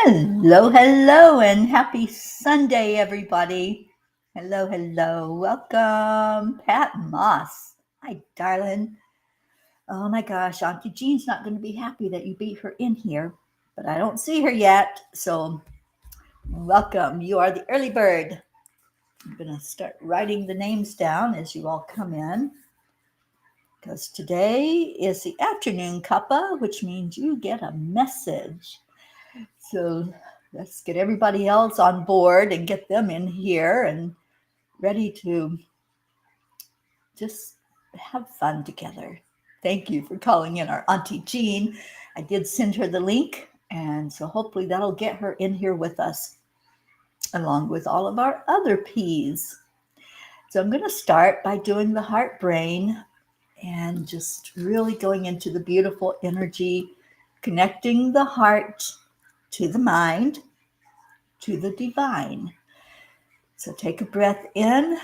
Hello, hello, and happy Sunday, everybody. Hello. Welcome, Pat Moss. Hi, darling. Oh my gosh, Auntie Jean's not going to be happy that you beat her in here, but I don't see her yet. So, welcome. You are the early bird. I'm going to start writing the names down as you all come in, because today is the afternoon cuppa, which means you get a message. So let's get everybody else on board and get them in here and ready to just have fun together. Thank you for calling in our Auntie Jean. I did send her the link, and so hopefully that'll get her in here with us, along with all of our other P's. So I'm going to start by doing the heart brain and just really going into the beautiful energy, connecting the heart to the mind, to the divine. So take a breath in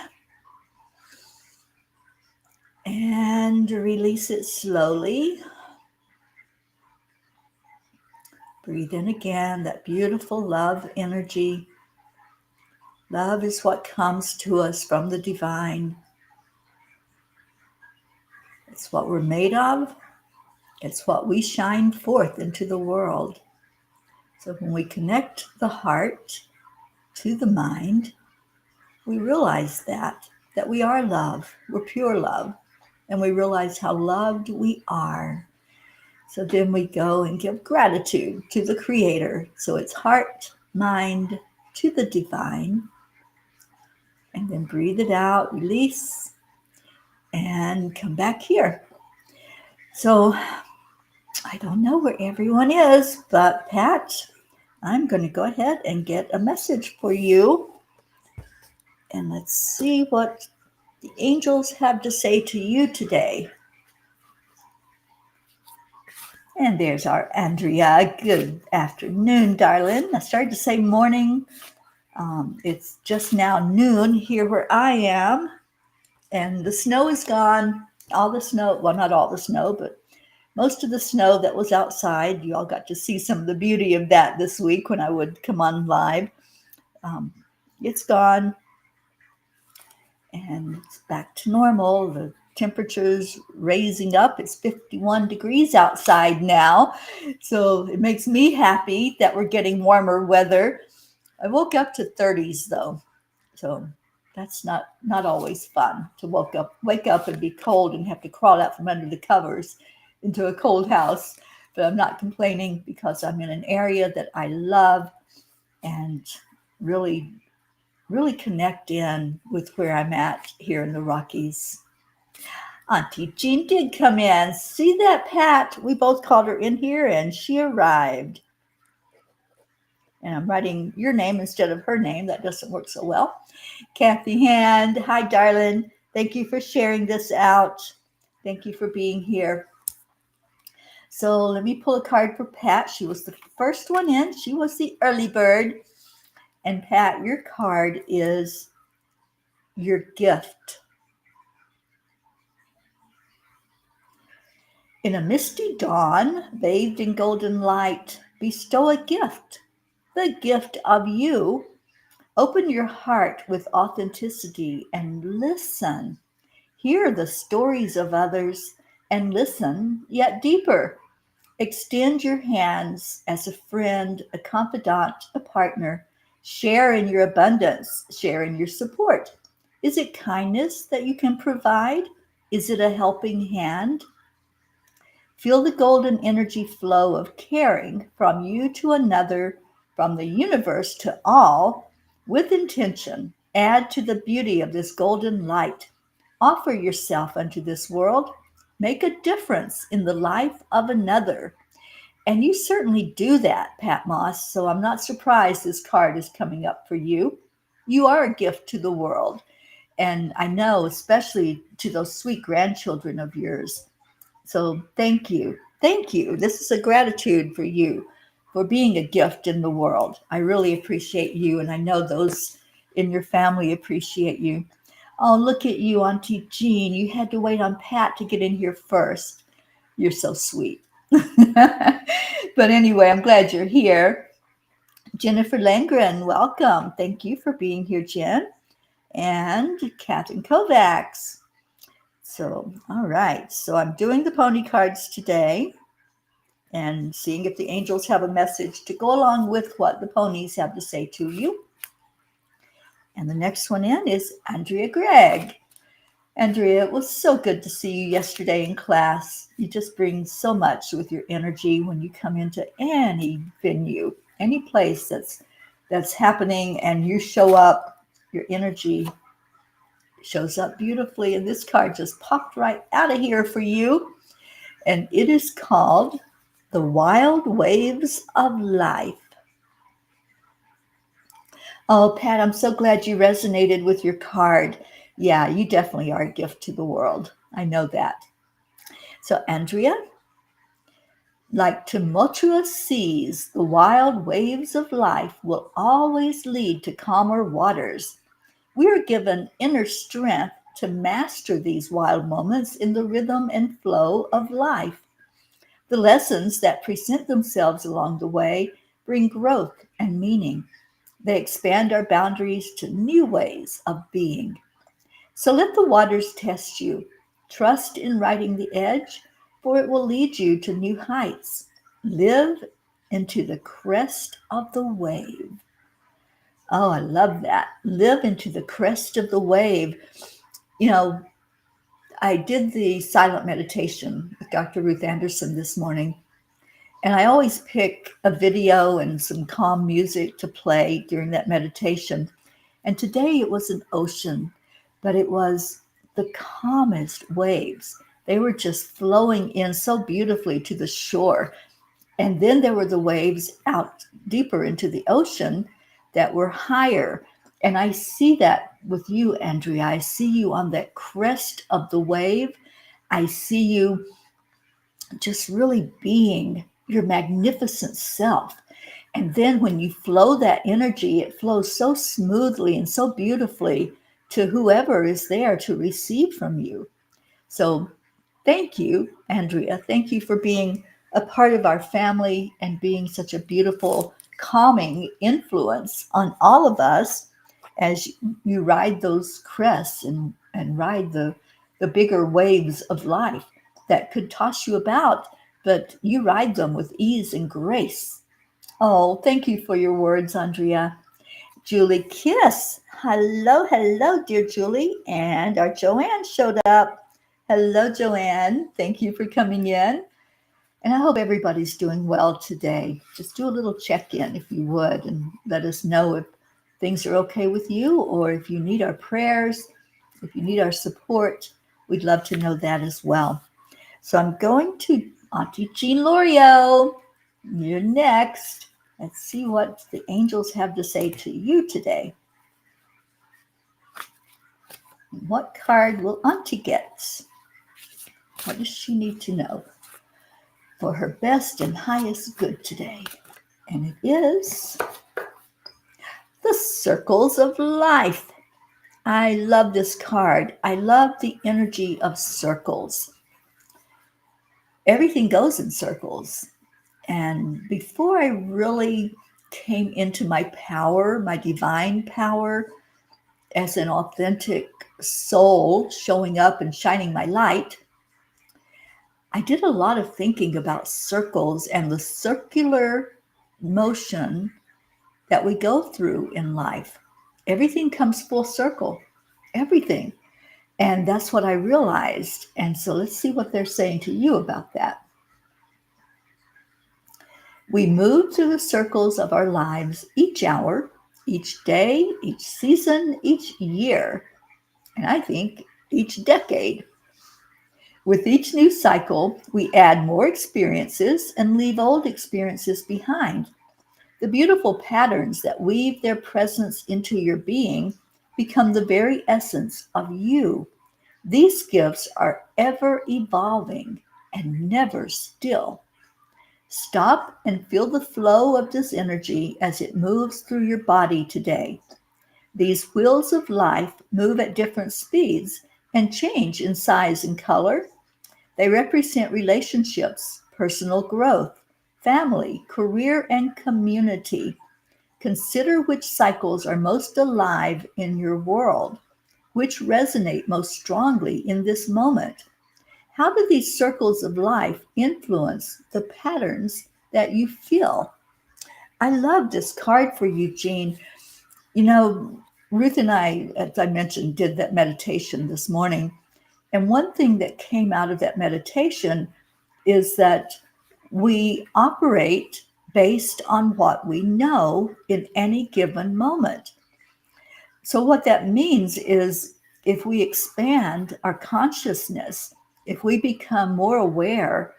and release it slowly. Breathe in again, that beautiful love energy. Love is what comes to us from the divine. It's what we're made of. It's what we shine forth into the world. So when we connect the heart to the mind, we realize that we are love. We're pure love. And we realize how loved we are. So then we go and give gratitude to the Creator. So it's heart, mind, to the divine. And then breathe it out, release, and come back here. So I don't know where everyone is, but Pat, I'm going to go ahead and get a message for you. And let's see what the angels have to say to you today. And there's our Andrea. Good afternoon, darling. I started to say morning. It's just now noon here where I am. And the snow is gone. All the snow, well, not all the snow, but most of the snow that was outside. You all got to see some of the beauty of that this week when I would come on live. It's gone. And it's back to normal. The temperature's raising up. It's 51 degrees outside now. So it makes me happy that we're getting warmer weather. I woke up to 30s though. So that's not always fun to wake up and be cold and have to crawl out from under the covers into a cold house. But I'm not complaining because I'm in an area that I love and really connect in with where I'm at here in the Rockies. Auntie Jean did come in. See that, Pat? We both called her in here and she arrived. And I'm writing your name instead of her name. That doesn't work so well. Kathy Hand, hi, darling. Thank you for sharing this out. Thank you for being here. So let me pull a card for Pat. She was the first one in. She was the early bird. And Pat, your card is your gift. In a misty dawn, bathed in golden light, bestow a gift, the gift of you. Open your heart with authenticity and listen. Hear the stories of others and listen yet deeper. Extend your hands as a friend, a confidant, a partner. Share in your abundance, share in your support. Is it kindness that you can provide? Is it a helping hand? Feel the golden energy flow of caring from you to another, from the universe to all, with intention. Add to the beauty of this golden light. Offer yourself unto this world. Make a difference in the life of another. And you certainly do that, Pat Moss, so I'm not surprised this card is coming up for you. You are a gift to the world. And I know, especially to those sweet grandchildren of yours. So thank you. Thank you. This is a gratitude for you for being a gift in the world. I really appreciate you, and I know those in your family appreciate you. Oh, look at you, Auntie Jean. You had to wait on Pat to get in here first. You're so sweet. But anyway, I'm glad you're here. Jennifer Langren, welcome. Thank you for being here, Jen. And Katrin Kovacs. So, all right. So I'm doing the pony cards today and seeing if the angels have a message to go along with what the ponies have to say to you. And the next one in is Andrea Gregg. Andrea, it was so good to see you yesterday in class. You just bring so much with your energy when you come into any venue, any place that's happening, and you show up. Your energy shows up beautifully, and this card just popped right out of here for you. And it is called The Wild Waves of Life. Oh, Pat, I'm so glad you resonated with your card. Yeah, you definitely are a gift to the world. I know that. So, Andrea, like tumultuous seas, the wild waves of life will always lead to calmer waters. We are given inner strength to master these wild moments in the rhythm and flow of life. The lessons that present themselves along the way bring growth and meaning. They expand our boundaries to new ways of being. So let the waters test you. Trust in riding the edge, for it will lead you to new heights. Live into the crest of the wave. Oh, I love that. Live into the crest of the wave. You know, I did the silent meditation with Dr. Ruth Anderson this morning, and I always pick a video and some calm music to play during that meditation. And today it was an ocean, but it was the calmest waves. They were just flowing in so beautifully to the shore. And then there were the waves out deeper into the ocean that were higher. And I see that with you, Andrea. I see you on that crest of the wave. I see you just really being your magnificent self. And then when you flow that energy, it flows so smoothly and so beautifully to whoever is there to receive from you. So thank you, Andrea. Thank you for being a part of our family and being such a beautiful, calming influence on all of us as you ride those crests and ride the bigger waves of life that could toss you about, but you ride them with ease and grace. Oh, thank you for your words, Andrea. Julie Kiss. Hello, hello, dear Julie. And our Joanne showed up. Hello, Joanne. Thank you for coming in. And I hope everybody's doing well today. Just do a little check-in if you would, and let us know if things are okay with you, or if you need our prayers, if you need our support. We'd love to know that as well. So I'm going to Auntie Jean Lorio. You're next. Let's see what the angels have to say to you today. What card will Auntie get? What does she need to know for her best and highest good today? And it is the Circles of Life. I love this card. I love the energy of circles. Everything goes in circles. And before I really came into my power, my divine power, as an authentic soul showing up and shining my light, I did a lot of thinking about circles and the circular motion that we go through in life. Everything comes full circle, everything. And that's what I realized. And so let's see what they're saying to you about that. We move through the circles of our lives each hour, each day, each season, each year, and I think each decade. With each new cycle, we add more experiences and leave old experiences behind. The beautiful patterns that weave their presence into your being become the very essence of you. These gifts are ever evolving and never still. Stop and feel the flow of this energy as it moves through your body today. These wheels of life move at different speeds and change in size and color. They represent relationships, personal growth, family, career, and community. Consider which cycles are most alive in your world, which resonate most strongly in this moment. How do these circles of life influence the patterns that you feel? I love this card for you, Jean. You know, Ruth and I, as I mentioned, did that meditation this morning. And one thing that came out of that meditation is that we operate based on what we know in any given moment. So, what that means is if we expand our consciousness, if we become more aware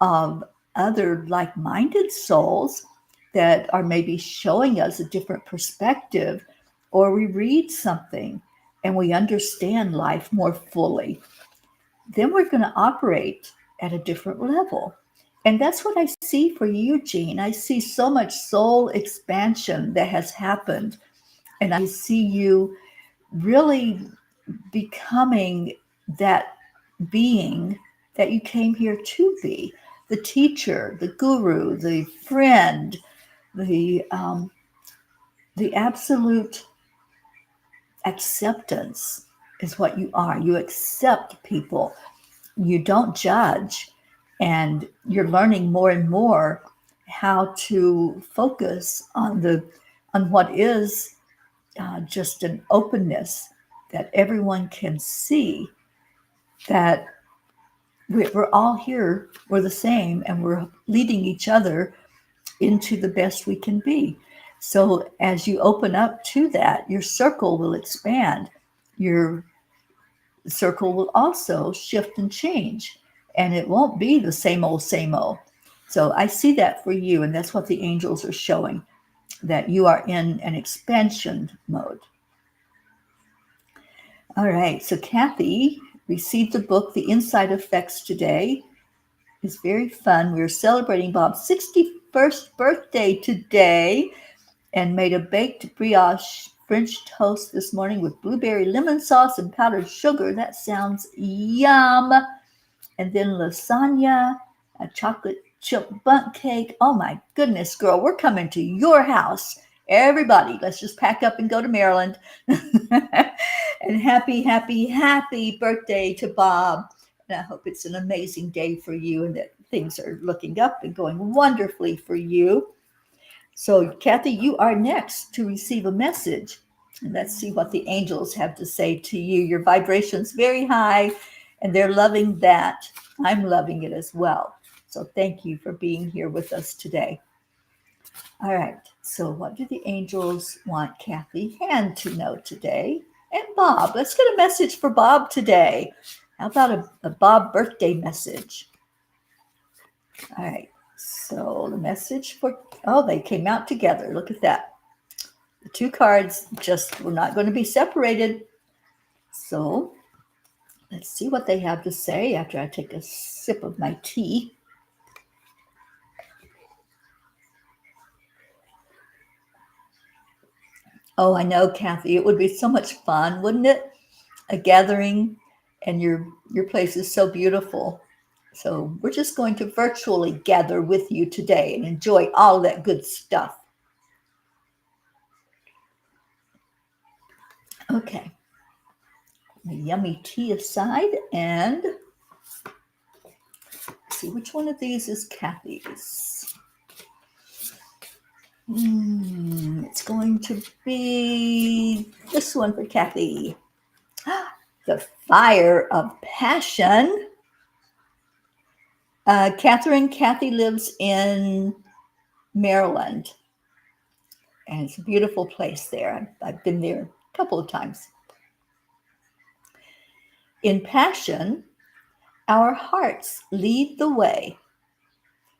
of other like minded souls that are maybe showing us a different perspective, or we read something and we understand life more fully, then we're going to operate at a different level. And that's what I see for you, Jean. I see so much soul expansion that has happened. And I see you really becoming that being that you came here to be, the teacher, the guru, the friend, the absolute acceptance is what you are. You accept people. You don't judge, and you're learning more and more how to focus on what is just an openness that everyone can see, that we're all here, we're the same, and we're leading each other into the best we can be. So as you open up to that, your circle will expand. Your circle will also shift and change, and it won't be the same old, same old. So I see that for you, and that's what the angels are showing, that you are in an expansion mode. All right, so Kathy received the book, The Inside Effects, today. It's very fun. We're celebrating Bob's 61st birthday today and made a baked brioche French toast this morning with blueberry lemon sauce and powdered sugar. That sounds yum. And then lasagna, a chocolate chip bundt cake. Oh my goodness, girl, we're coming to your house. Everybody, let's just pack up and go to Maryland. And happy, happy, happy birthday to Bob. And I hope it's an amazing day for you and that things are looking up and going wonderfully for you. So, Kathy, you are next to receive a message. And let's see what the angels have to say to you. Your vibration's very high, and they're loving that. I'm loving it as well. So thank you for being here with us today. All right. So what do the angels want Kathy Hand to know today? And Bob. Let's get a message for Bob today. How about a Bob birthday message? All right. So the message for, oh, they came out together. Look at that. The two cards just were not going to be separated. So let's see what they have to say after I take a sip of my tea. Oh, I know, Kathy. It would be so much fun, wouldn't it? A gathering, and your place is so beautiful. So we're just going to virtually gather with you today and enjoy all that good stuff. Okay. The yummy tea aside, and see which one of these is Kathy's. It's going to be this one for Kathy. The Fire of Passion. Kathy lives in Maryland, and it's a beautiful place there. I've been there a couple of times. In passion, our hearts lead the way,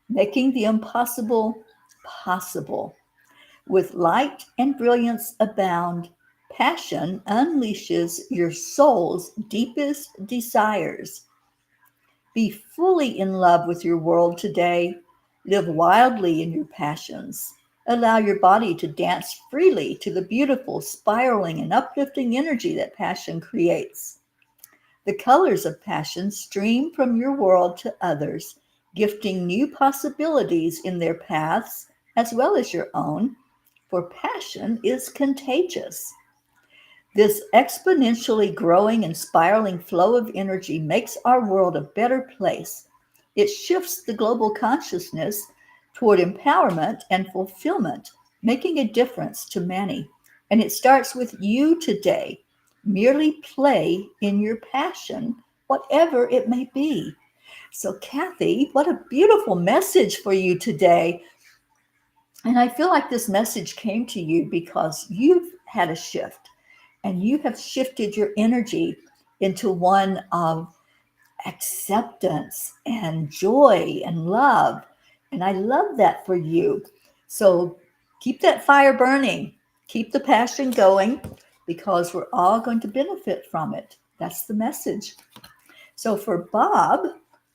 making the impossible possible. With light and brilliance abound, passion unleashes your soul's deepest desires. Be fully in love with your world today. Live wildly in your passions. Allow your body to dance freely to the beautiful, spiraling, and uplifting energy that passion creates. The colors of passion stream from your world to others, gifting new possibilities in their paths as well as your own. for passion is contagious. This exponentially growing and spiraling flow of energy makes our world a better place. It shifts the global consciousness toward empowerment and fulfillment, making a difference to many. And it starts with you today. Merely play in your passion, whatever it may be. So, Kathy, what a beautiful message for you today. And I feel like this message came to you because you've had a shift and you have shifted your energy into one of acceptance and joy and love. And I love that for you. So keep that fire burning, keep the passion going, because we're all going to benefit from it. That's the message. So for Bob,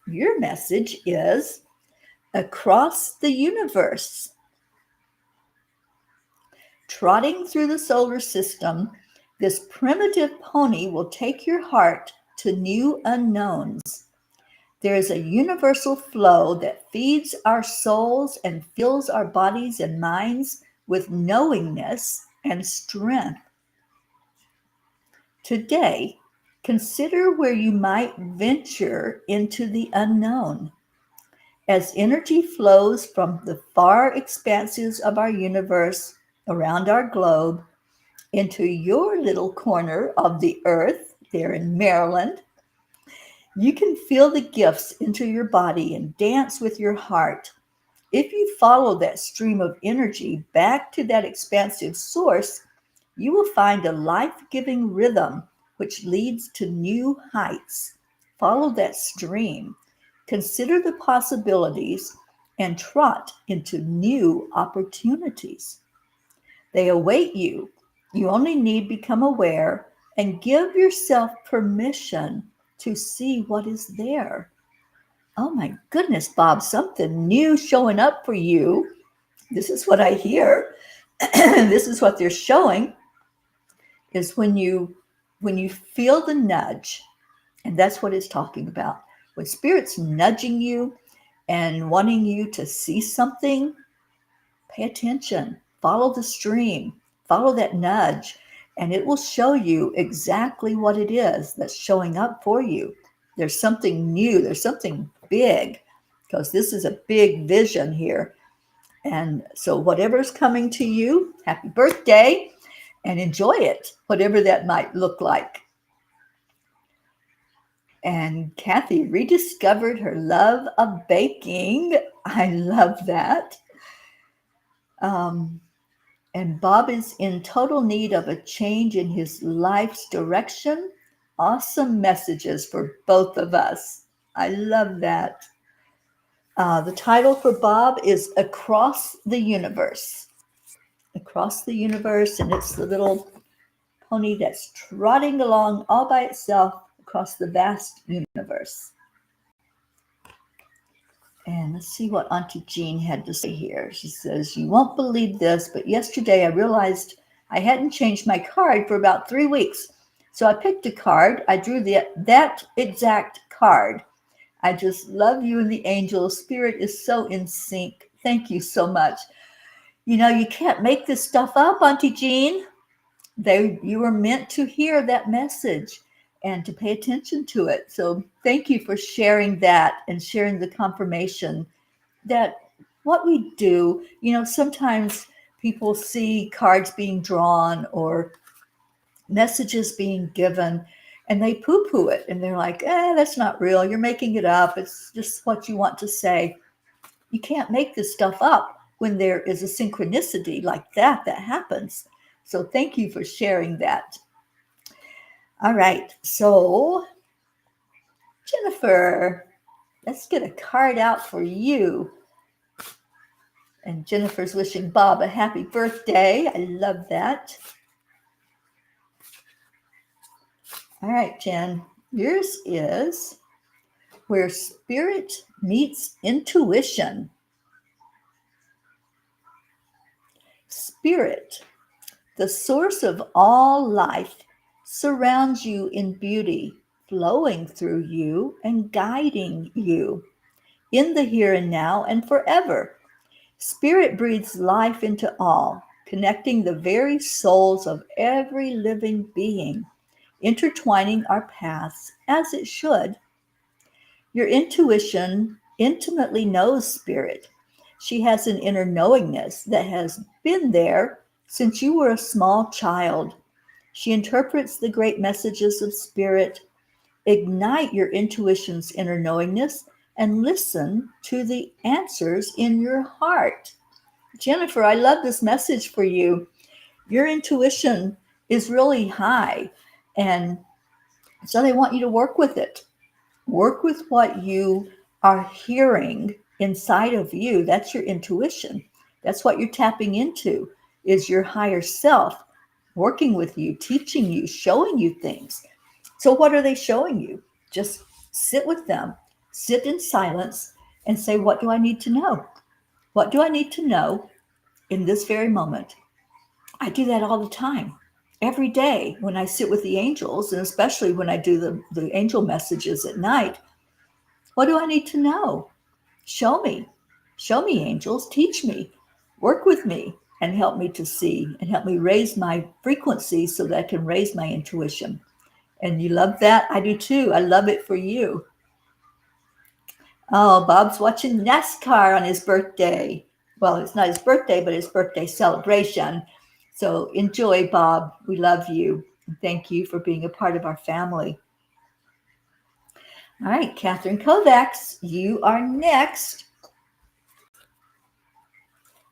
your message is across the universe. Trotting through the solar system, this primitive pony will take your heart to new unknowns. There is a universal flow that feeds our souls and fills our bodies and minds with knowingness and strength. Today, consider where you might venture into the unknown. As energy flows from the far expanses of our universe around our globe into your little corner of the earth there in Maryland, you can feel the gifts enter your body and dance with your heart. If you follow that stream of energy back to that expansive source, you will find a life-giving rhythm which leads to new heights. Follow that stream. Consider the possibilities and trot into new opportunities. They await you. You only need become aware and give yourself permission to see what is there. Oh my goodness, Bob, something new showing up for you. This is what I hear. This is what they're showing is when you feel the nudge, and that's what it's talking about. When spirit's nudging you and wanting you to see something, pay attention, follow the stream, follow that nudge, and it will show you exactly what it is that's showing up for you. There's something new, there's something big, because this is a big vision here. And so whatever's coming to you, happy birthday, and enjoy it, whatever that might look like. And Kathy rediscovered her love of baking. I love that. And Bob is in total need of a change in his life's direction. Awesome messages for both of us. I love that. The title for Bob is Across the Universe. Across the Universe, and it's the little pony that's trotting along all by itself across the vast universe. And let's see what Auntie Jean had to say here. She says, you won't believe this, but yesterday I realized I hadn't changed my card for about 3 weeks. So I picked a card. I drew that exact card. I just love you and the angels. Spirit is so in sync. Thank you so much. You know, you can't make this stuff up, Auntie Jean. You were meant to hear that message and to pay attention to it. So thank you for sharing that and sharing the confirmation that what we do, you know, sometimes people see cards being drawn or messages being given and they poo-poo it and they're like, that's not real. You're making it up. It's just what you want to say. You can't make this stuff up when there is a synchronicity like that happens. So thank you for sharing that. All right, so Jennifer, let's get a card out for you. And Jennifer's wishing Bob a happy birthday. I love that. All right, Jen, yours is Where Spirit Meets Intuition. Spirit, the source of all life, surrounds you in beauty, flowing through you and guiding you in the here and now and forever. Spirit breathes life into all, connecting the very souls of every living being, intertwining our paths as it should. Your intuition intimately knows spirit. She has an inner knowingness that has been there since you were a small child. She interprets the great messages of spirit. Ignite your intuition's inner knowingness and listen to the answers in your heart. Jennifer, I love this message for you. Your intuition is really high, and so they want you to work with it. Work with what you are hearing inside of you. That's your intuition. That's what you're tapping into, is your higher self working with you, teaching you, showing you things. So what are they showing you? Just sit with them, sit in silence, and say, what do I need to know? What do I need to know in this very moment? I do that all the time. Every day when I sit with the angels, and especially when I do the angel messages at night, what do I need to know? Show me. Show me, angels. Teach me. Work with me and help me to see and help me raise my frequency so that I can raise my intuition. And you love that? I do too. I love it for you. Oh, Bob's watching NASCAR on his birthday. Well, it's not his birthday, but his birthday celebration. So enjoy, Bob. We love you. Thank you for being a part of our family. All right, Catherine Kovacs, you are next.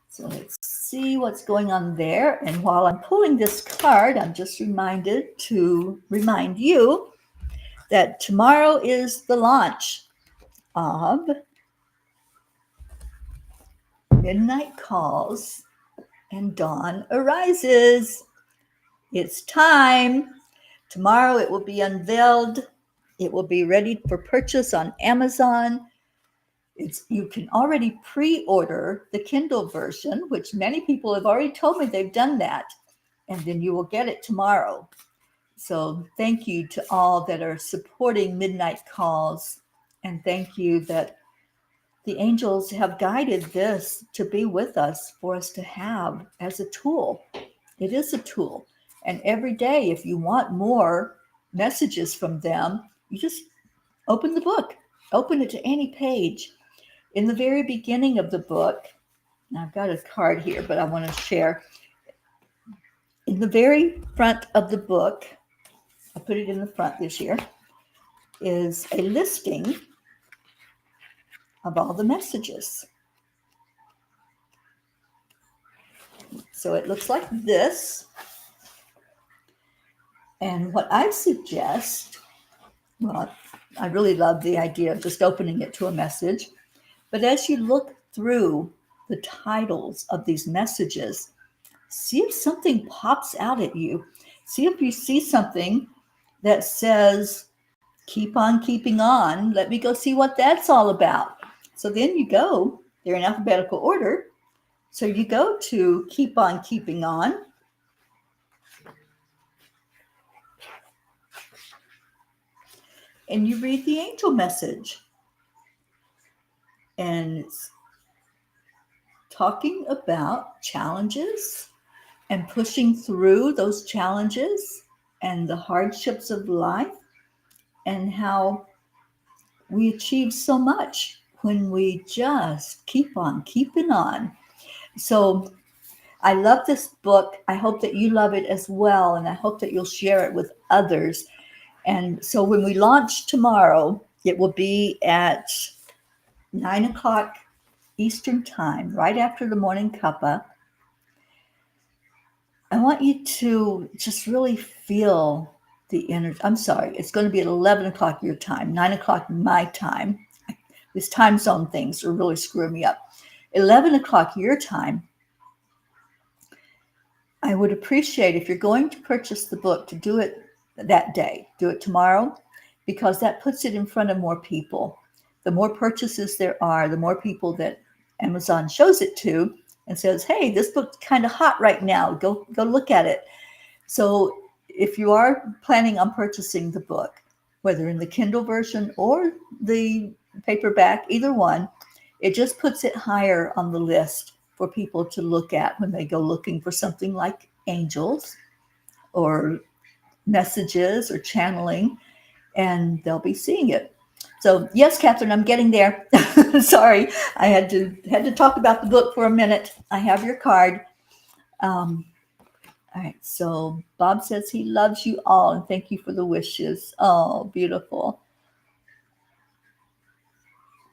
So let's see what's going on there. And while I'm pulling this card, I'm just reminded to remind you that tomorrow is the launch of Midnight Calls and Dawn Arises. It's time. Tomorrow it will be unveiled. It will be ready for purchase on Amazon. You can already pre-order the Kindle version, which many people have already told me they've done that. And then you will get it tomorrow. So thank you to all that are supporting Midnight Calls. And thank you that the angels have guided this to be with us, for us to have as a tool. It is a tool. And every day, if you want more messages from them, you just open the book, open it to any page. In the very beginning of the book, now I've got a card here, but I want to share. In the very front of the book, I put it in the front this year, is a listing of all the messages. So it looks like this. And what I suggest, well, I really love the idea of just opening it to a message. But as you look through the titles of these messages, see if something pops out at you. See if you see something that says, keep on keeping on. Let me go see what that's all about. So then you go, they're in alphabetical order. So you go to keep on keeping on. And you read the angel message. And it's talking about challenges and pushing through those challenges and the hardships of life, and how we achieve so much when we just keep on keeping on. So I love this book. I hope that you love it as well, and I hope that you'll share it with others. And so when we launch tomorrow, it will be at 9 o'clock Eastern time, right after the morning cuppa. I want you to just really feel the energy. I'm sorry, it's going to be at 11 o'clock your time, 9 o'clock my time. These time zone things are really screwing me up. 11 o'clock your time. I would appreciate if you're going to purchase the book to do it that day. Do it tomorrow, because that puts it in front of more people. The more purchases there are, the more people that Amazon shows it to and says, hey, this book's kind of hot right now. Go look at it. So if you are planning on purchasing the book, whether in the Kindle version or the paperback, either one, it just puts it higher on the list for people to look at when they go looking for something like angels or messages or channeling, and they'll be seeing it. So yes, Catherine, I'm getting there. Sorry, I had to talk about the book for a minute. I have your card. All right, so Bob says he loves you all and thank you for the wishes. Oh, beautiful.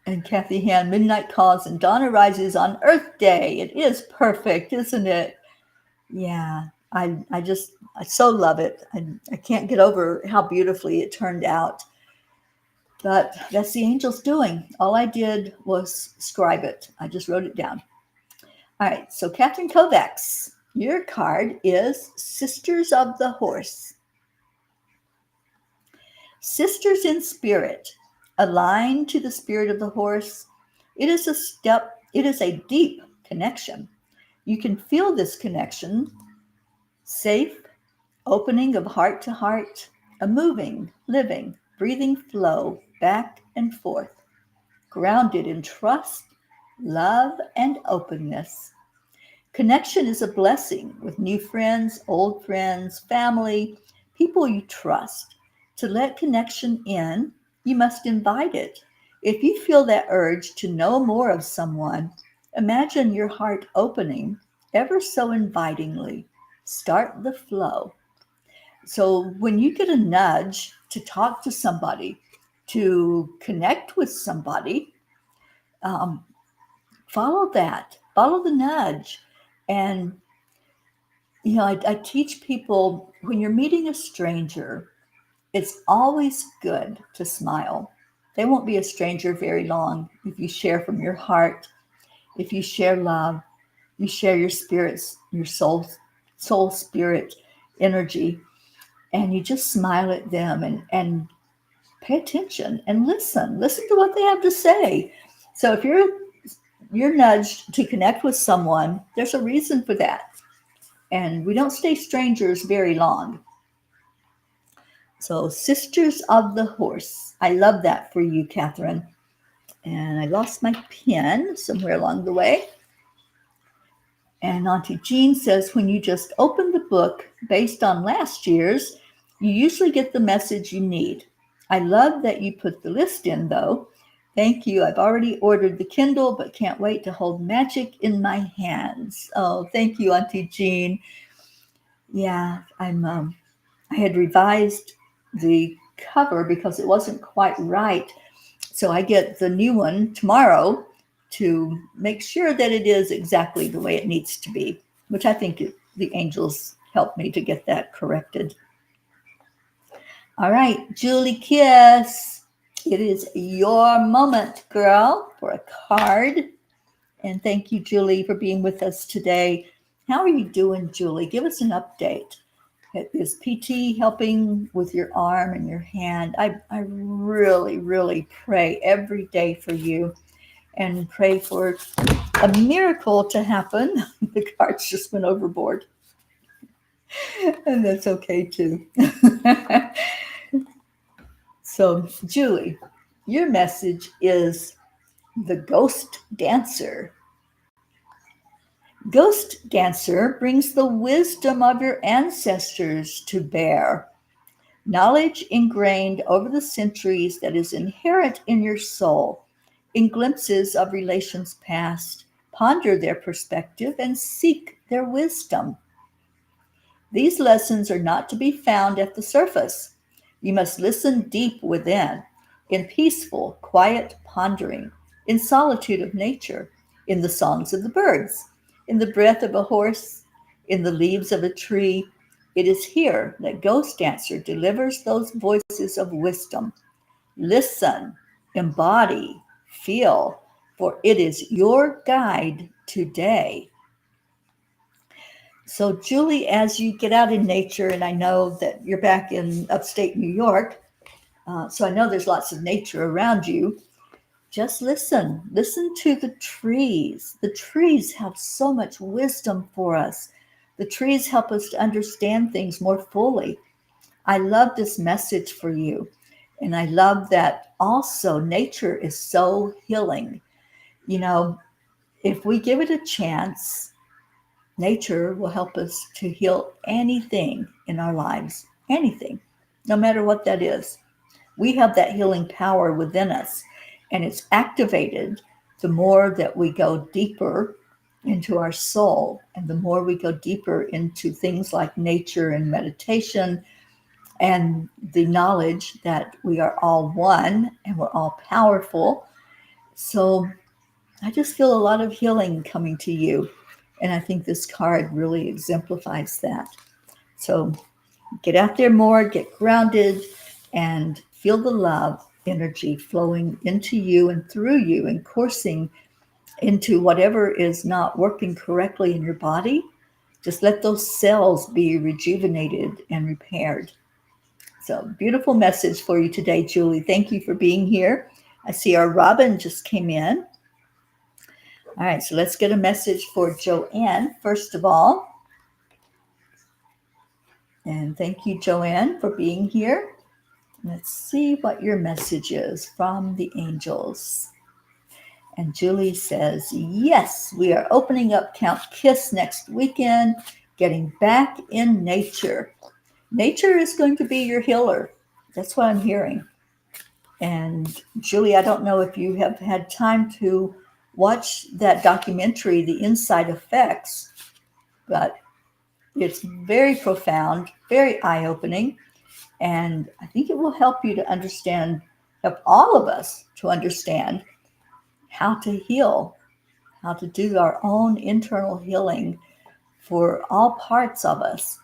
And Kathy Han, midnight calls and dawn arises on Earth Day. It is perfect, isn't it? Yeah, I so love it. I can't get over how beautifully it turned out. But that's the angels doing. All I did was scribe it. I just wrote it down. All right, so Catherine Kovacs, your card is Sisters of the Horse. Sisters in spirit, aligned to the spirit of the horse. It is a deep connection. You can feel this connection, safe, opening of heart to heart, a moving, living, breathing flow back and forth, grounded in trust, love, and openness. Connection is a blessing with new friends, old friends, family, people you trust. To let connection in, you must invite it. If you feel that urge to know more of someone, imagine your heart opening ever so invitingly. Start the flow. So when you get a nudge to talk to somebody, to connect with somebody, um, follow that, follow the nudge. And, I teach people when you're meeting a stranger, it's always good to smile. They won't be a stranger very long if you share from your heart, if you share love, you share your spirits, your soul spirit energy, and you just smile at them and pay attention and listen to what they have to say. So if you're nudged to connect with someone, there's a reason for that. And we don't stay strangers very long. So Sisters of the Horse. I love that for you, Catherine. And I lost my pen somewhere along the way. And Auntie Jean says, when you just open the book based on last year's, you usually get the message you need. I love that you put the list in, though. Thank you. I've already ordered the Kindle, but can't wait to hold magic in my hands. Oh, thank you, Auntie Jean. Yeah, I had revised the cover because it wasn't quite right. So I get the new one tomorrow to make sure that it is exactly the way it needs to be, which I think the angels helped me to get that corrected. All right, Julie Kiss, it is your moment, girl, for a card. And thank you, Julie, for being with us today. How are you doing, Julie? Give us an update. Is PT helping with your arm and your hand? I really, really pray every day for you and pray for a miracle to happen. The cards just went overboard. And that's okay too. So, Julie, your message is the ghost dancer. Ghost dancer brings the wisdom of your ancestors to bear. Knowledge ingrained over the centuries that is inherent in your soul. In glimpses of relations past, ponder their perspective and seek their wisdom. These lessons are not to be found at the surface. You must listen deep within, in peaceful, quiet pondering, in solitude of nature, in the songs of the birds, in the breath of a horse, in the leaves of a tree. It is here that Ghost Dancer delivers those voices of wisdom. Listen, embody, feel, for it is your guide today. So, Julie, as you get out in nature, and I know that you're back in upstate New York, so I know there's lots of nature around you. Just listen. Listen to the trees. The trees have so much wisdom for us. The trees help us to understand things more fully. I love this message for you. And I love that also nature is so healing. You know, If we give it a chance, nature will help us to heal anything in our lives, anything, no matter what that is. We have that healing power within us, and it's activated the more that we go deeper into our soul, and the more we go deeper into things like nature and meditation and the knowledge that we are all one and we're all powerful. So I just feel a lot of healing coming to you. And I think this card really exemplifies that. So get out there more, get grounded, and feel the love energy flowing into you and through you and coursing into whatever is not working correctly in your body. Just let those cells be rejuvenated and repaired. So, beautiful message for you today, Julie. Thank you for being here. I see our Robin just came in. All right, so let's get a message for Joanne, first of all. And thank you, Joanne, for being here. Let's see what your message is from the angels. And Julie says, yes, we are opening up Count Kiss next weekend, getting back in nature. Nature is going to be your healer. That's what I'm hearing. And Julie, I don't know if you have had time to watch that documentary, The Inside Effects, but it's very profound, very eye-opening. And I think it will help you to understand, help all of us to understand how to heal, how to do our own internal healing for all parts of us,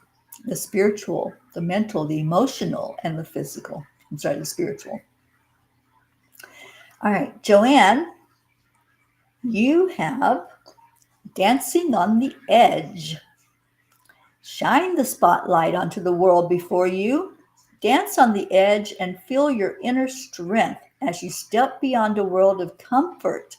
the spiritual, the mental, the emotional, and the physical. I'm sorry, the spiritual. All right, Joanne, you have dancing on the edge. Shine the spotlight onto the world before you. Dance on the edge and feel your inner strength as you step beyond a world of comfort.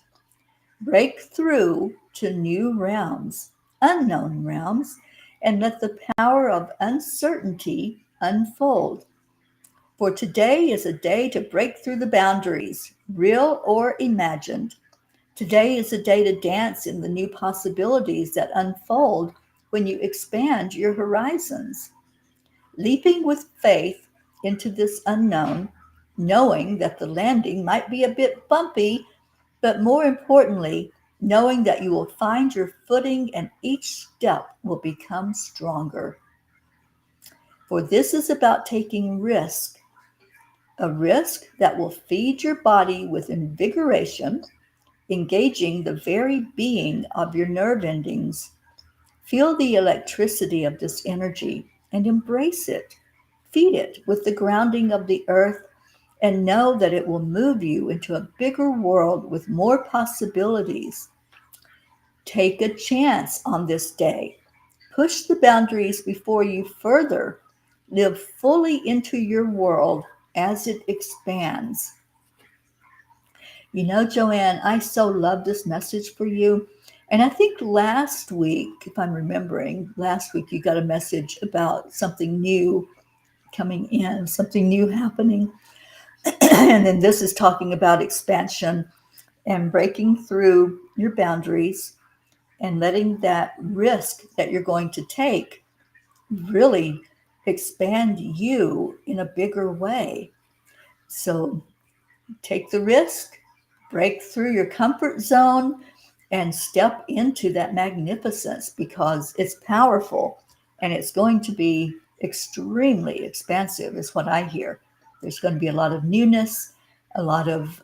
Break through to new realms, unknown realms, and let the power of uncertainty unfold. For today is a day to break through the boundaries, real or imagined. Today is a day to dance in the new possibilities that unfold when you expand your horizons. Leaping with faith into this unknown, knowing that the landing might be a bit bumpy, but more importantly, knowing that you will find your footing and each step will become stronger. For this is about taking risk, a risk that will feed your body with invigoration, engaging the very being of your nerve endings. Feel the electricity of this energy and embrace it. Feed it with the grounding of the earth and know that it will move you into a bigger world with more possibilities. Take a chance on this day. Push the boundaries before you further. Live fully into your world as it expands. You know, Joanne, I so love this message for you. And I think last week, if I'm remembering, last week you got a message about something new coming in, something new happening. And then this is talking about expansion and breaking through your boundaries and letting that risk that you're going to take really expand you in a bigger way. So take the risk, break through your comfort zone, and step into that magnificence because it's powerful and it's going to be extremely expansive, is what I hear. There's going to be a lot of newness, a lot of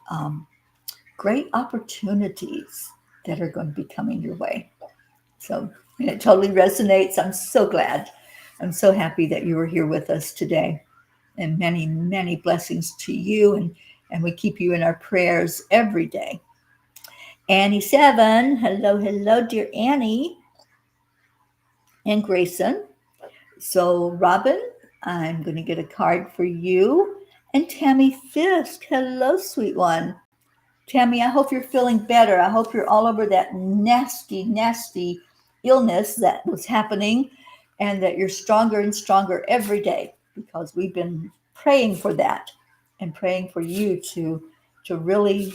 great opportunities that are going to be coming your way. So, and it totally resonates. I'm so glad. I'm so happy that you were here with us today. And many, many blessings to you. And we keep you in our prayers every day. Annie7, hello, hello, dear Annie and Grayson. So, Robin, I'm going to get a card for you. And Tammy Fisk, hello, sweet one. Tammy, I hope you're feeling better. I hope you're all over that nasty, nasty illness that was happening and that you're stronger and stronger every day because we've been praying for that and praying for you to really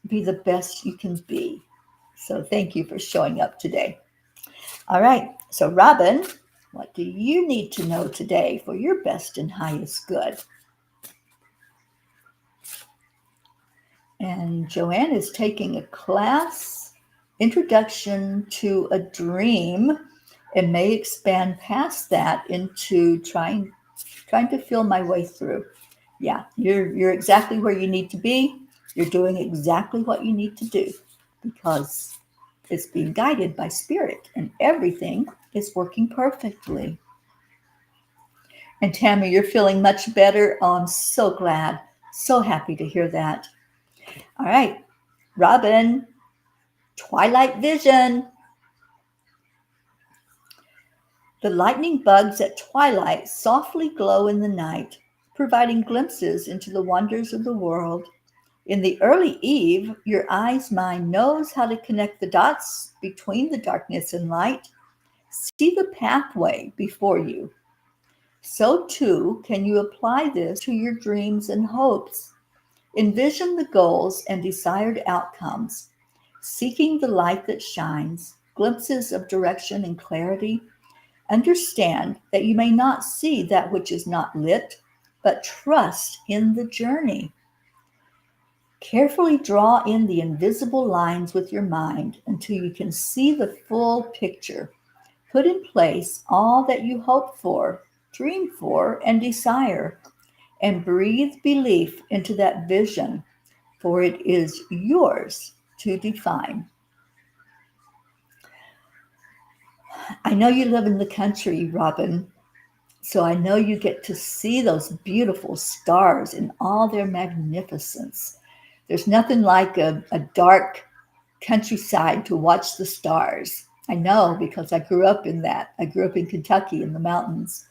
be the best you can be. So thank you for showing up today. All right. So, Robin, what do you need to know today for your best and highest good? And Joanne is taking a class, Introduction to a Dream, and may expand past that into trying to feel my way through. Yeah, you're exactly where you need to be. You're doing exactly what you need to do because it's being guided by spirit and everything is working perfectly. And Tammy, you're feeling much better. Oh, I'm so glad. So happy to hear that. All right, Robin, twilight vision. The lightning bugs at twilight softly glow in the night, providing glimpses into the wonders of the world. In the early eve, your eye's mind knows how to connect the dots between the darkness and light. See the pathway before you. So too can you apply this to your dreams and hopes. Envision the goals and desired outcomes, seeking the light that shines, glimpses of direction and clarity. Understand that you may not see that which is not lit, but trust in the journey. Carefully draw in the invisible lines with your mind until you can see the full picture. Put in place all that you hope for, dream for, and desire, and breathe belief into that vision, for it is yours to define. I know you live in the country, Robin, so I know you get to see those beautiful stars in all their magnificence. There's nothing like a dark countryside to watch the stars. I know because I grew up in that. I grew up in Kentucky in the mountains.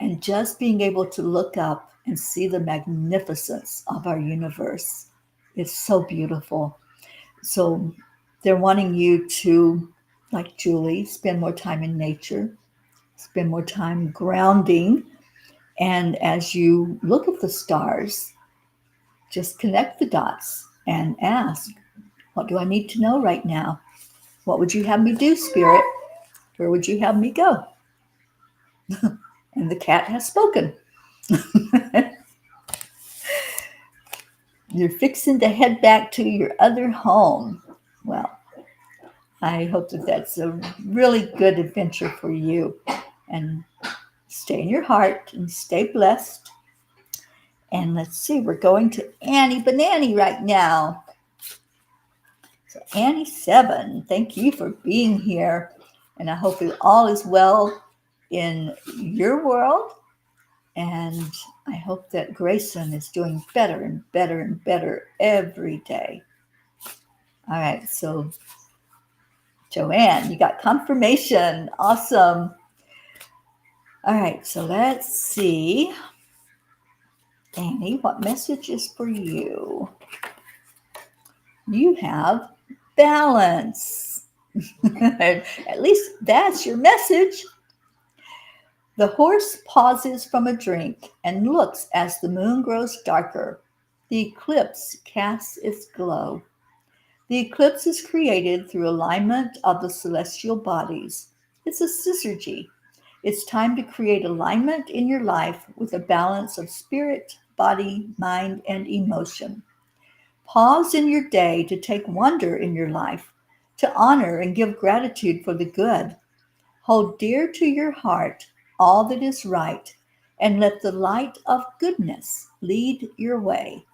And just being able to look up and see the magnificence of our universe is so beautiful. So they're wanting you to, like Julie, spend more time in nature, spend more time grounding. And as you look at the stars, just connect the dots and ask, what do I need to know right now? What would you have me do, Spirit? Where would you have me go? And the cat has spoken. You're fixing to head back to your other home. Well, I hope that that's a really good adventure for you. And stay in your heart and stay blessed. And let's see, we're going to Annie Banani right now. So Annie 7, thank you for being here. And I hope it all is well in your world. And I hope that Grayson is doing better and better and better every day. All right, so Joanne, you got confirmation. Awesome. All right, so let's see. Annie, what message is for you? You have balance. At least that's your message. The horse pauses from a drink and looks as the moon grows darker. The eclipse casts its glow. The eclipse is created through alignment of the celestial bodies. It's a syzygy. It's time to create alignment in your life with a balance of spirit, body, mind, and emotion. Pause in your day to take wonder in your life, to honor and give gratitude for the good. Hold dear to your heart all that is right, and let the light of goodness lead your way.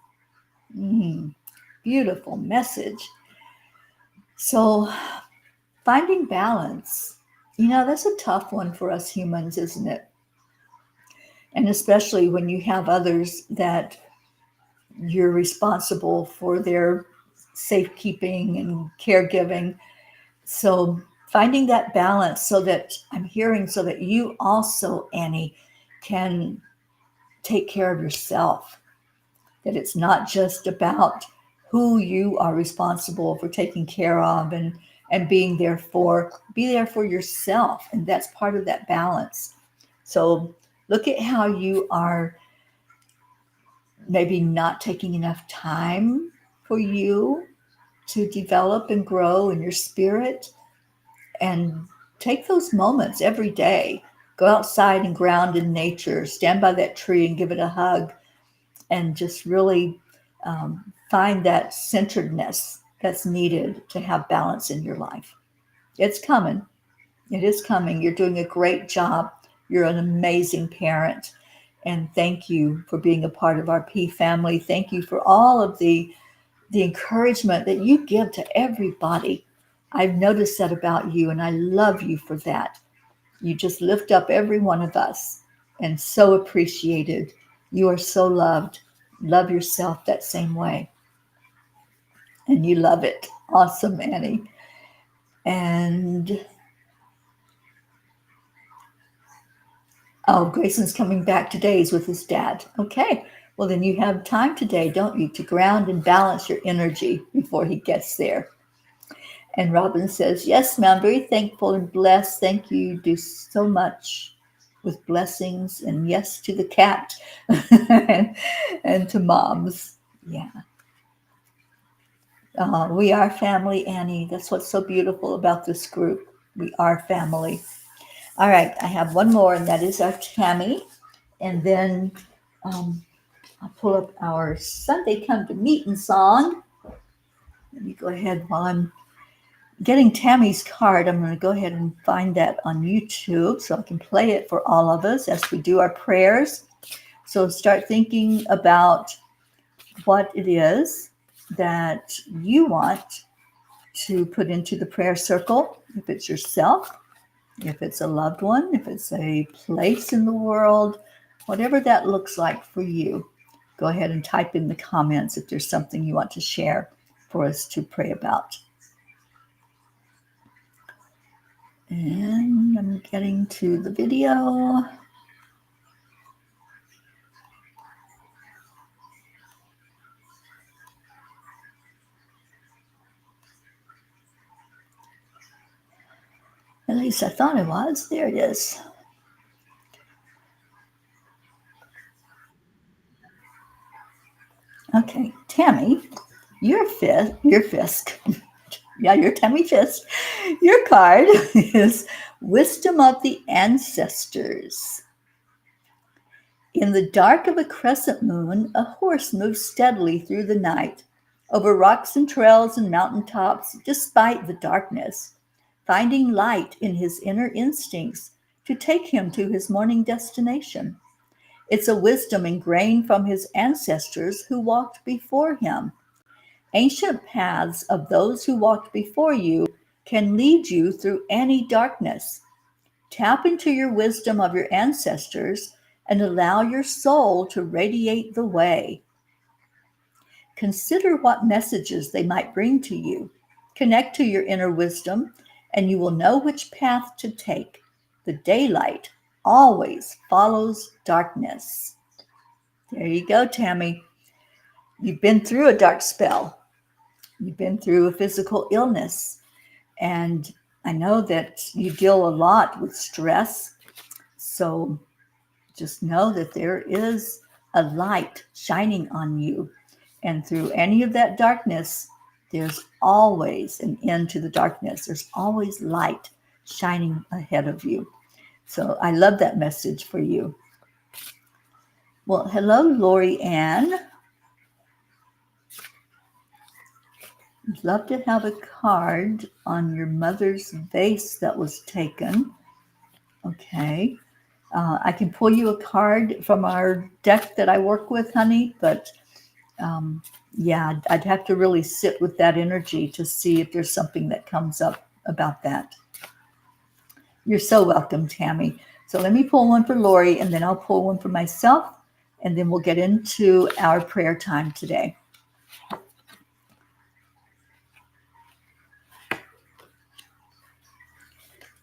Beautiful message. So, finding balance, that's a tough one for us humans, isn't it? And especially when you have others that you're responsible for their safekeeping and caregiving. So finding that balance so that you also, Annie, can take care of yourself, that it's not just about who you are responsible for taking care of and being there for. Be there for yourself, and that's part of that balance. So look at how you are maybe not taking enough time for you, to develop and grow in your spirit, and take those moments every day. Go outside and ground in nature, stand by that tree and give it a hug, and just really find that centeredness that's needed to have balance in your life. It's coming. It is coming. You're doing a great job. You're an amazing parent. And thank you for being a part of our P family. Thank you for all of the encouragement that you give to everybody. I've noticed that about you, and I love you for that. You just lift up every one of us, and so appreciated. You are so loved. Love yourself that same way. And you love it. Awesome, Annie. And oh, Grayson's coming back today. He's with his dad. Okay. Well, then you have time today, don't you, to ground and balance your energy before he gets there. And Robin says, yes, ma'am, very thankful and blessed. Thank you. You do so much with blessings. And yes to the cat and to moms. Yeah. We are family, Annie. That's what's so beautiful about this group. We are family. All right. I have one more, and that is our Tammy. And then I'll pull up our Sunday Come to Meeting song. Let me go ahead while I'm getting Tammy's card. I'm going to go ahead and find that on YouTube so I can play it for all of us as we do our prayers. So start thinking about what it is that you want to put into the prayer circle. If it's yourself, if it's a loved one, if it's a place in the world, whatever that looks like for you, go ahead and type in the comments if there's something you want to share for us to pray about. And I'm getting to the video. At least I thought it was. There it is. Okay, Tammy, your Fisk. Yeah, your Tammy Fisk. Your card is Wisdom of the Ancestors. In the dark of a crescent moon, a horse moves steadily through the night, over rocks and trails and mountain tops, despite the darkness, finding light in his inner instincts to take him to his morning destination. It's a wisdom ingrained from his ancestors who walked before him. Ancient paths of those who walked before you can lead you through any darkness. Tap into your wisdom of your ancestors and allow your soul to radiate the way. Consider what messages they might bring to you. Connect to your inner wisdom, and you will know which path to take. The daylight always follows darkness. There you go, Tammy. You've been through a dark spell. You've been through a physical illness. And I know that you deal a lot with stress. So just know that there is a light shining on you. And through any of that darkness, there's always an end to the darkness. There's always light shining ahead of you. So I love that message for you. Well, hello, Lori Ann. I'd love to have a card on your mother's vase that was taken. Okay. I can pull you a card from our deck that I work with, honey, but yeah, I'd have to really sit with that energy to see if there's something that comes up about that. You're so welcome, Tammy. So let me pull one for Lori, and then I'll pull one for myself, and then we'll get into our prayer time today.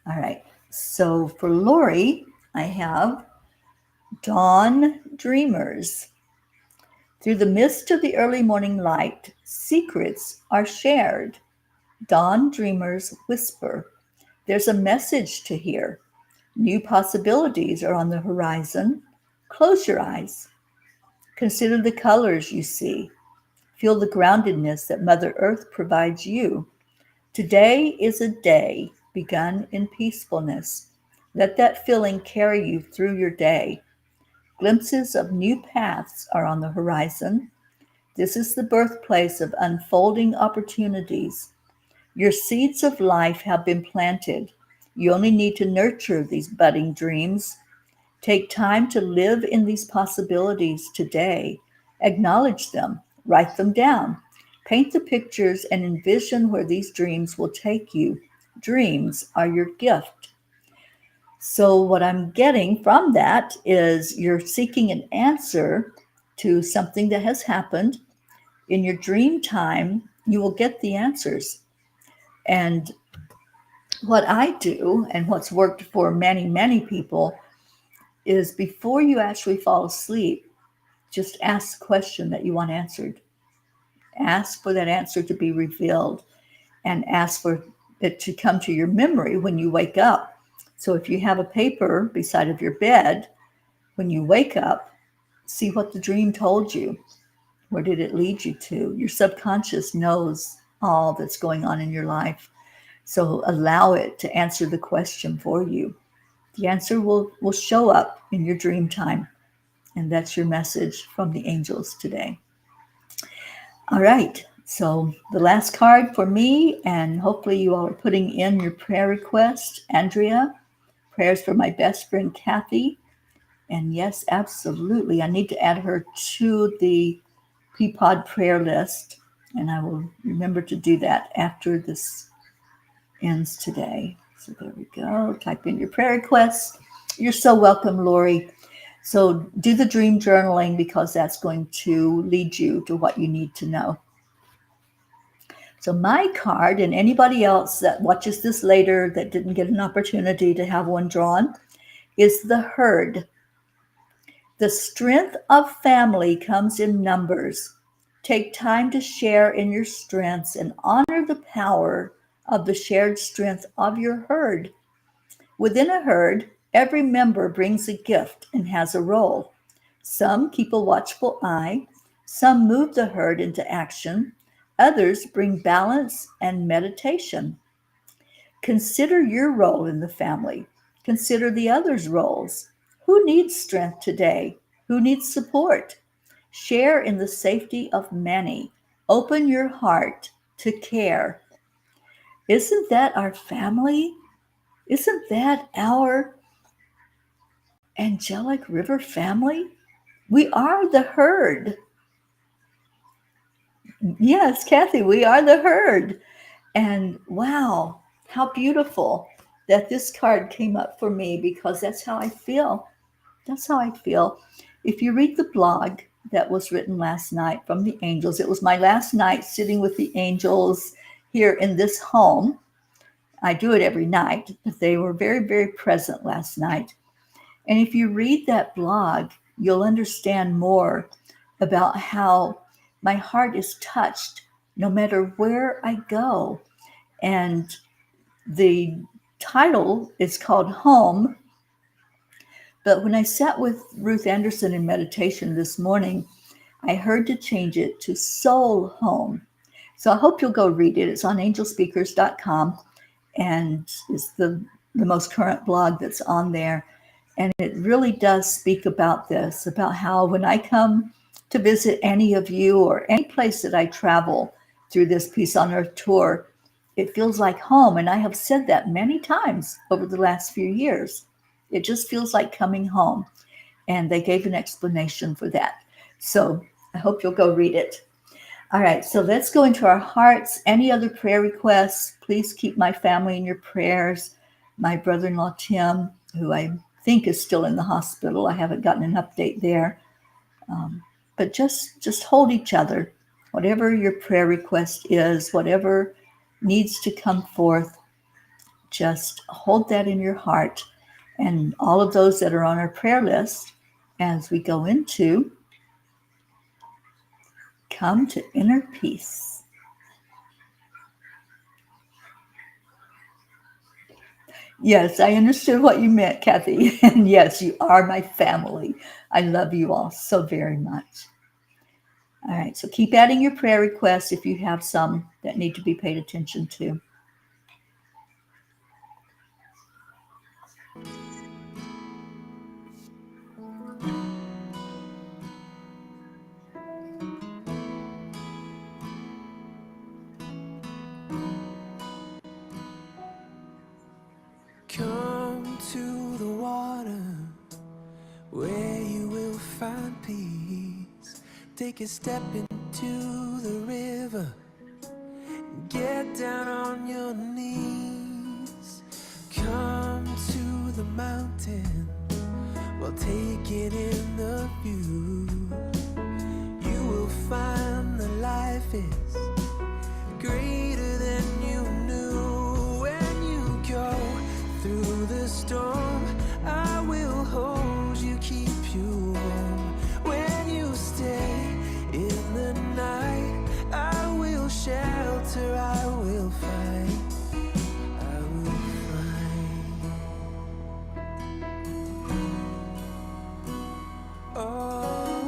All right. So for Lori, I have Dawn Dreamers. Through the mist of the early morning light, secrets are shared. Dawn dreamers whisper. There's a message to hear. New possibilities are on the horizon. Close your eyes. Consider the colors you see. Feel the groundedness that Mother Earth provides you. Today is a day begun in peacefulness. Let that feeling carry you through your day. Glimpses of new paths are on the horizon. This is the birthplace of unfolding opportunities. Your seeds of life have been planted. You only need to nurture these budding dreams. Take time to live in these possibilities today. Acknowledge them, write them down. Paint the pictures and envision where these dreams will take you. Dreams are your gift. So, what I'm getting from that is you're seeking an answer to something that has happened. In your dream time, you will get the answers. And what I do, and what's worked for many, many people, is before you actually fall asleep, just ask the question that you want answered. Ask for that answer to be revealed and ask for it to come to your memory when you wake up. So if you have a paper beside of your bed, when you wake up, see what the dream told you. Where did it lead you to? Your subconscious knows all that's going on in your life. So allow it to answer the question for you. The answer will show up in your dream time. And that's your message from the angels today. All right. So the last card for me, and hopefully you all are putting in your prayer request. Andrea, prayers for my best friend Kathy. And yes, absolutely. I need to add her to the Peapod prayer list. And I will remember to do that after this ends today. So there we go. Type in your prayer requests. You're so welcome, Lori. So do the dream journaling because that's going to lead you to what you need to know. So my card, and anybody else that watches this later that didn't get an opportunity to have one drawn, is the herd. The strength of family comes in numbers. Take time to share in your strengths and honor the power of the shared strength of your herd. Within a herd, every member brings a gift and has a role. Some keep a watchful eye, some move the herd into action, others bring balance and meditation. Consider your role in the family. Consider the others' roles. Who needs strength today? Who needs support? Share in the safety of many. Open your heart to care. Isn't that our family? Isn't that our angelic river family? We are the herd. Yes, Kathy, we are the herd. And wow, how beautiful that this card came up for me because that's how I feel. That's how I feel. If you read the blog that was written last night from the angels, it was my last night sitting with the angels here in this home. I do it every night, but they were very, very present last night. And if you read that blog, you'll understand more about how my heart is touched no matter where I go. And the title is called Home. But when I sat with Ruth Anderson in meditation this morning, I heard to change it to Soul Home. So I hope you'll go read it. It's on angelspeakers.com and it's the most current blog that's on there. And it really does speak about this, about how when I come to visit any of you or any place that I travel through this Peace on Earth tour, it feels like home. And I have said that many times over the last few years. It just feels like coming home. And they gave an explanation for that. So I hope you'll go read it. All right, so let's go into our hearts. Any other prayer requests, please keep my family in your prayers. My brother-in-law, Tim, who I think is still in the hospital. I haven't gotten an update there. But just hold each other. Whatever your prayer request is, whatever needs to come forth, just hold that in your heart. And all of those that are on our prayer list, as we go into Come to Inner Peace. Yes, I understood what you meant, Kathy. And yes, you are my family. I love you all so very much. All right, so keep adding your prayer requests if you have some that need to be paid attention to. Come to the water where you will find peace. Take a step into the river. Get down on your knees. Come to the mountain while taking in the view. You will find that life is greater than you knew. When you go through the storm, I will hold you, keep you warm. When you stay in the night, I will shelter, I will fight, I will fight. Oh,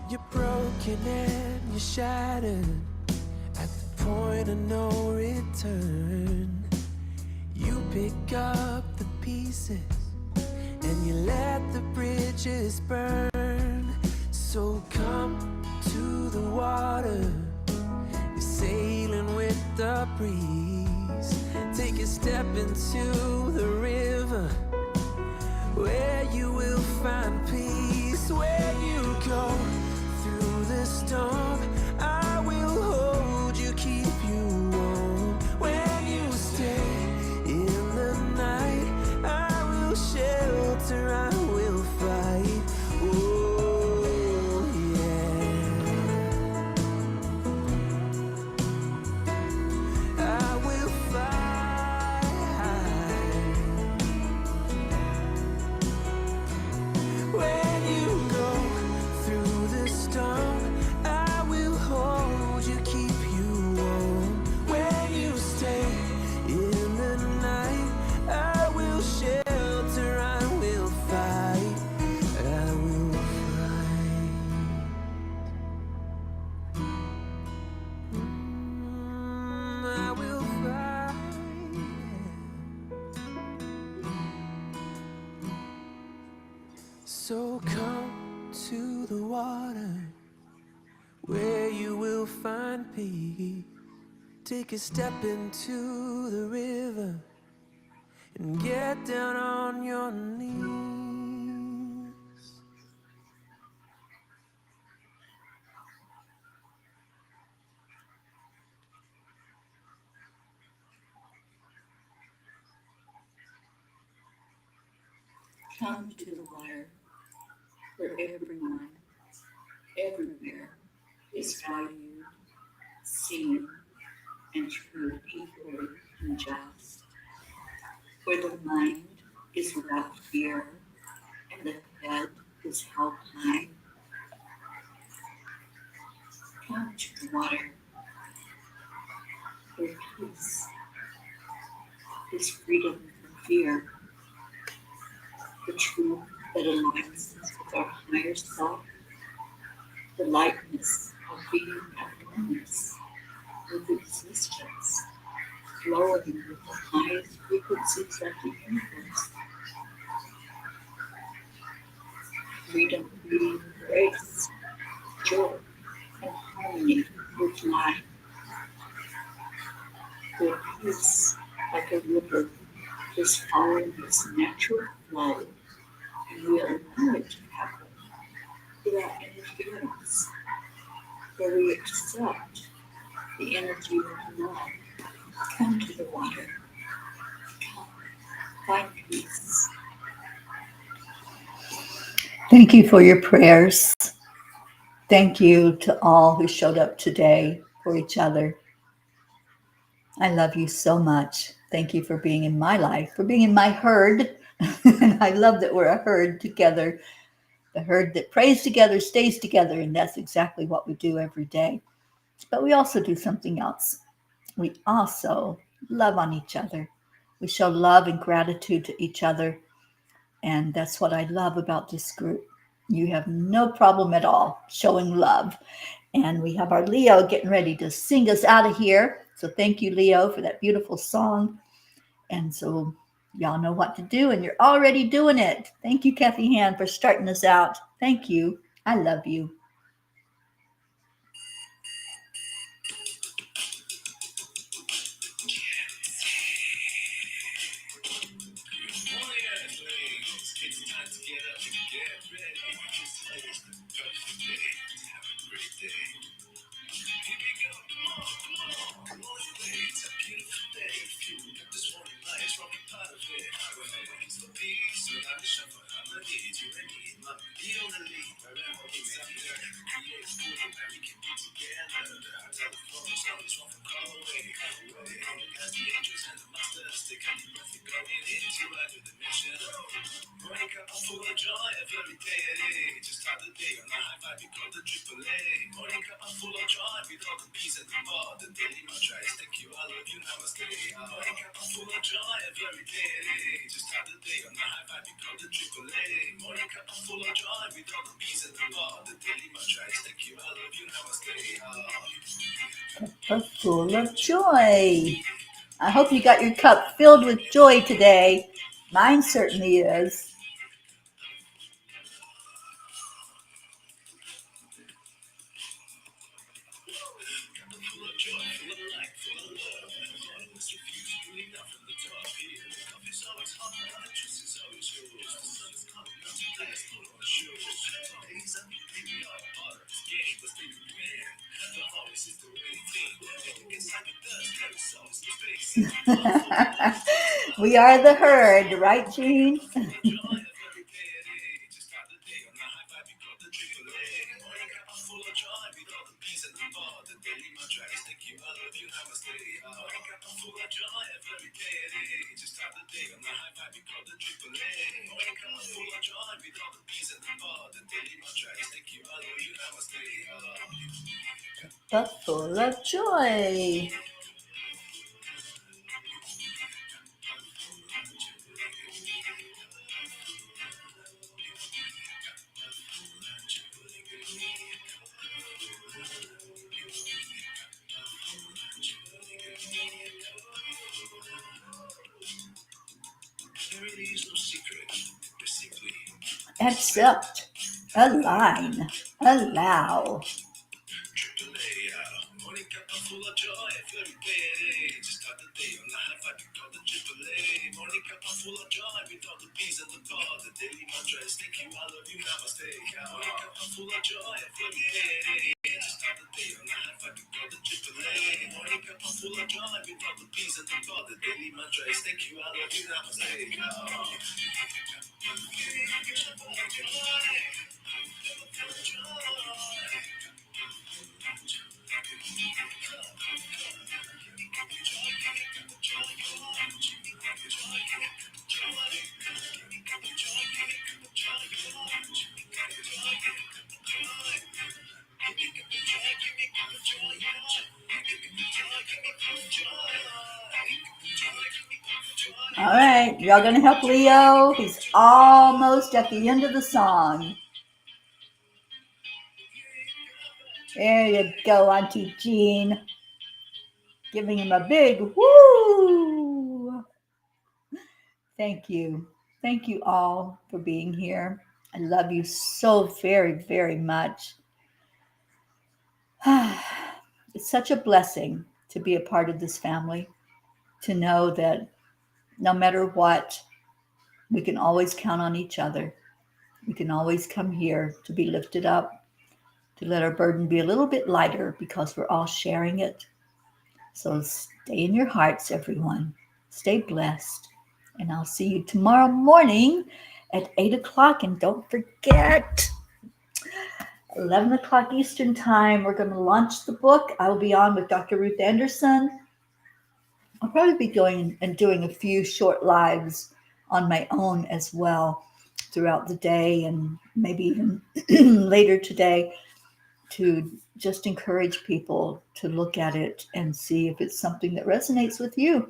you're broken and you're shattered at the point of no return. You pick up the pieces and you let the bridges burn. So come to the water, you're sailing with the breeze. Take a step into the river where you will find peace. When you go through the storm, I will hold you, keep you warm. When you stay in the night, I will shelter, I will fight. Oh yeah, I will fight. When you go through the storm, I will hold you, keep you warm. When you stay in the night, I will shelter, I will fight, I will fight. I will fight. So come to the water where you will find peace. Take a step into the river and get down on your knees. Come to the water where everyone, everywhere is valued, seen, and treated equally and just. Where the mind is without fear and the head is held high. Come to the water where peace is freedom from fear, the truth that aligns us with our higher self, the lightness of being at oneness with existence, flowing with the highest frequencies of the universe. Freedom, beauty, grace, joy, and harmony with life. Where peace, like a river, is following its natural flow, and we allow it to happen without interference. Where we accept the energy of love. Come to the water. Come, find peace. Thank you for your prayers. Thank you to all who showed up today for each other. I love you so much. Thank you for being in my life, for being in my herd. And I love that we're a herd together. The herd that prays together stays together, and that's exactly what we do every day. But we also do something else. We also love on each other. We show love and gratitude to each other. And that's what I love about this group. You have no problem at all showing love. And we have our Leo getting ready to sing us out of here. So thank you, Leo, for that beautiful song. And so y'all know what to do, and you're already doing it. Thank you, Kathy Han, for starting us out. Thank you. I love you. Full of joy. I hope you got your cup filled with joy today. Mine certainly is. We are the herd, right, Jean? But full of joy. Accept, align, allow. All right, y'all gonna help Leo? He's almost at the end of the song. There you go, Auntie Jean. Giving him a big woo. Thank you. Thank you all for being here. I love you so very, very much. It's such a blessing to be a part of this family, to know that no matter what, we can always count on each other. We can always come here to be lifted up, to let our burden be a little bit lighter because we're all sharing it. So stay in your hearts, everyone. Stay blessed. And I'll see you tomorrow morning at 8 o'clock. And don't forget, 11 o'clock Eastern Time, we're going to launch the book. I will be on with Dr. Ruth Anderson. I'll probably be going and doing a few short lives on my own as well throughout the day and maybe even later today to just encourage people to look at it and see if it's something that resonates with you.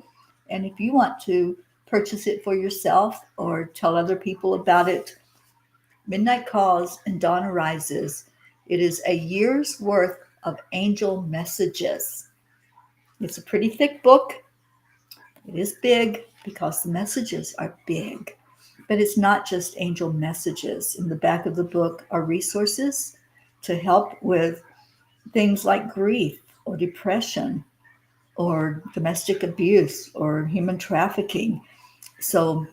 And if you want to purchase it for yourself or tell other people about it, Midnight Calls and Dawn Arises. It is a year's worth of angel messages. It's a pretty thick book. It is big because the messages are big. But it's not just angel messages. In the back of the book are resources to help with things like grief or depression or domestic abuse or human trafficking. So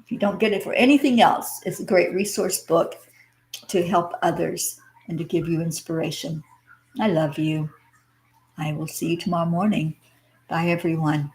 if you don't get it for anything else, it's a great resource book to help others and to give you inspiration. I love you. I will see you tomorrow morning. Bye, everyone.